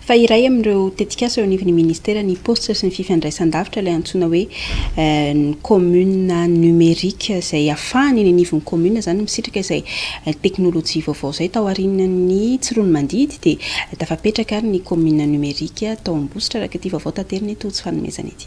Fa iray amin'ireo tetikasa eo anivon'ny ministera ny poste sy ny fifandraisan-davitra ilay antsoina hoe ny commune numérique izay ahafahany eny anivon'ny commune zany misitraka izay teknôlôjia vaovao izay tao aorian'ny tsirony mandidy dia tafapetraka ary ny commune numérique tao Ambositra araka ity vaovao tanterina eto tsy fanomezana ity.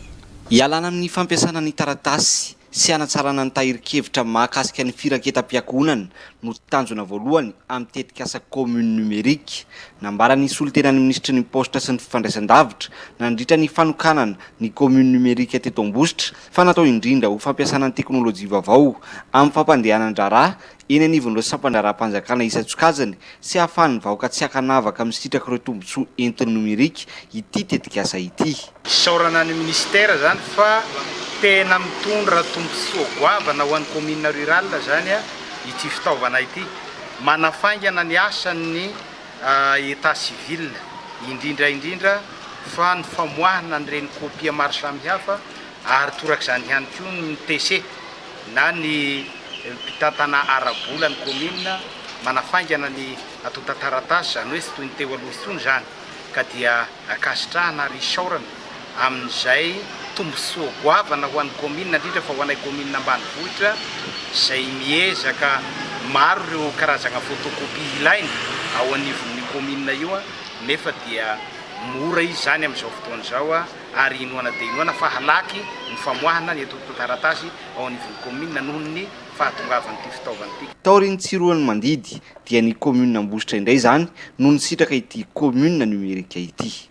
Ialana amin'ny fampiasana ny taratasy sy hanatsarana ny tahirin-kevitra mahakasika ny firaketam-piangonana no tanjona voalohany amin'ny tetikasa commune numérique. Nambarany solon-tenan'ny ministra ny poste sy ny fifandraisan-davitra nandritra ny fanokanana ny commune numérique teto Ambositra fa natao indrindra ho fampiasana ny teknôlôjia vaovao amin'ny fampandehanan-draharaha eny anivon'ireo sampan-draharam-panjakana isan-tsokajany sy ahafahan'ny vahoaka tsy hakanavaka misitraka ireo tombotsoa entin'ny numerika ity tetikasa ity. Isaorana ny ministera zany fa tena mitondra tombotsoa goavana ho an'ny commune rurale zany ity fitaovana ity. Manafaingana ny asan'ny état civil indrindra fa ny famoahana an'ireny kopia maro samihafa ary torak'izany ihany koa ny TC na ny mpitantana arabola ny commune manafaingana ny atota taratasy zany hoe sy toy ny teo aloha itsony zany ka dia akasitrahana ary isaorana amin'izay tombotsoa goavana ho an'ny commune indrindra fa ho anay commune ambanivohitra izay miezaka maro ireo karazana photocopie ilaina ao anivon'ny commune io nefa dia mora izy zany amin'izao fotoana izao ary inoana dia inoana fa halaky ny famoahana ny atota taratasy ao anivon'ny commune noho ny fahatongavan'ity fitaovana ity. Taorian'ny tsiroan'ny mandidy dia ny commune Ambositra indray zany no nisitraka ity commune numérique ity.